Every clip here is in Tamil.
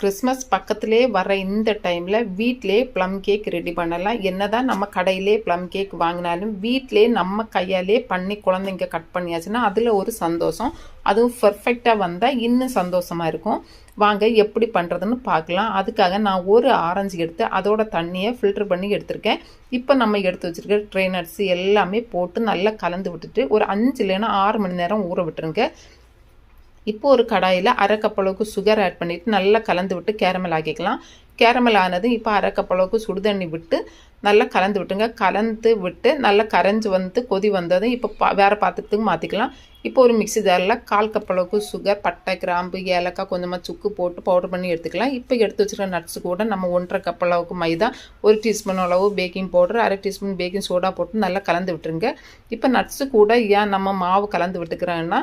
கிறிஸ்மஸ் பக்கத்திலே வர இந்த டைமில் வீட்டிலே ப்ளம் கேக் ரெடி பண்ணலாம். என்னதான் நம்ம கடையிலே ப்ளம் கேக் வாங்கினாலும் வீட்டிலே நம்ம கையாலே பண்ணி குழந்தைங்க கட் பண்ணியாச்சுன்னா அதில் ஒரு சந்தோஷம். அதுவும் பர்ஃபெக்டாக வந்தால் இன்னும் சந்தோஷமாக இருக்கும். வாங்க எப்படி பண்ணுறதுன்னு பார்க்கலாம். அதுக்காக நான் ஒரு ஆரஞ்சு எடுத்து அதோட தண்ணியை ஃபில்டர் பண்ணி எடுத்திருக்கேன். இப்போ நம்ம எடுத்து வச்சுருக்க ட்ரை நட்ஸ் எல்லாமே போட்டு நல்லா கலந்து விட்டுட்டு ஒரு 5 இல்லைன்னா 6 மணி நேரம் ஊற விட்டுருங்க. இப்போ ஒரு கடாயில் அரை கப் அளவுக்கு சுகர் ஆட் பண்ணிவிட்டு நல்லா கலந்து விட்டு கேரமல் ஆக்கிக்கலாம். கேரமல் ஆனது இப்போ அரை கப் அளவுக்கு சுடுதண்ணி விட்டு நல்லா கலந்து விட்டுங்க. கலந்து விட்டு நல்லா கரைஞ்சி வந்து கொதி வந்ததும் இப்போ வேறு பாத்திரத்துக்கு மாற்றிக்கலாம். இப்போ ஒரு மிக்ஸி ஜாரில் 1/4 கப் அளவுக்கு சுகர், பட்டை, கிராம்பு, ஏலக்காய், கொஞ்சமாக சுக்கு போட்டு பவுடர் பண்ணி எடுத்துக்கலாம். இப்போ எடுத்து வச்சுருக்க நட்ஸு கூட நம்ம 1/2 கப் அளவுக்கு மைதா, 1 டீஸ்பூன் அளவு baking powder, 1/2 teaspoon baking soda போட்டு நல்லா கலந்து விட்டுருங்க. இப்போ நட்ஸு கூட ஏன் நம்ம மாவு கலந்து விட்டுக்கிறோன்னா,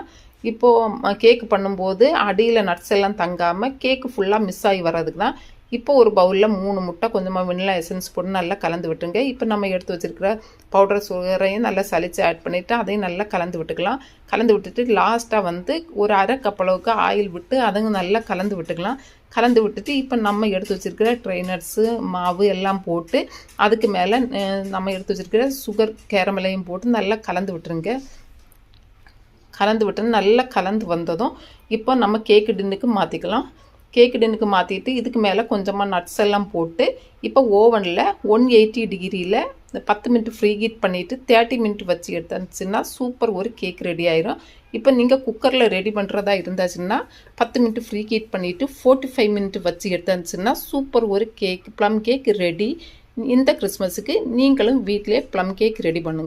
இப்போது கேக்கு பண்ணும்போது அடியில் நட்ஸ் எல்லாம் தங்காமல் கேக்கு ஃபுல்லாக மிஸ் ஆகி வர்றதுக்கு தான். இப்போ ஒரு பவுலில் 3 முட்டை, கொஞ்சமாக வெண்ணிலா எசன்ஸ் போட்டு நல்லா கலந்து விட்டுருங்க. இப்போ நம்ம எடுத்து வச்சுருக்கிற பவுடர் சுகரையும் நல்லா சலித்து ஆட் பண்ணிவிட்டு அதையும் நல்லா கலந்து விட்டுக்கலாம். கலந்து விட்டுட்டு லாஸ்ட்டாக வந்து ஒரு அரை கப் அளவுக்கு ஆயில் விட்டு அதையும் நல்லா கலந்து விட்டுக்கலாம். கலந்து விட்டுட்டு இப்போ நம்ம எடுத்து வச்சுருக்கிற ட்ரை நட்ஸு மாவு எல்லாம் போட்டு அதுக்கு மேலே நம்ம எடுத்து வச்சுருக்கிற சுகர் கேரமலையும் போட்டு நல்லா கலந்து விட்டுருங்க. கலந்து விட்டு நல்லா கலந்து வந்ததும் இப்போ நம்ம கேக்கு டின்னுக்கு மாற்றிக்கலாம். கேக்கு டின்னுக்கு மாற்றிட்டு இதுக்கு மேலே கொஞ்சமாக நட்ஸ் எல்லாம் போட்டு இப்போ ஓவனில் 180 டிகிரியில் 10 மினிட் ஃப்ரீ ஹீட் பண்ணிவிட்டு 30 மினிட் வச்சு எடுத்துச்சுன்னா சூப்பர் ஒரு கேக் ரெடி ஆயிரும். இப்போ நீங்கள் குக்கரில் ரெடி பண்ணுறதா இருந்தாச்சுன்னா 10 மினிட் ஃப்ரீ ஹீட் பண்ணிவிட்டு 45 மினிட் வச்சு எடுத்துச்சுன்னா சூப்பர் ஒரு கேக் ப்ளம் கேக் ரெடி. இந்த கிறிஸ்மஸுக்கு நீங்களும் வீட்டிலே ப்ளம் கேக் ரெடி பண்ணுங்கள்.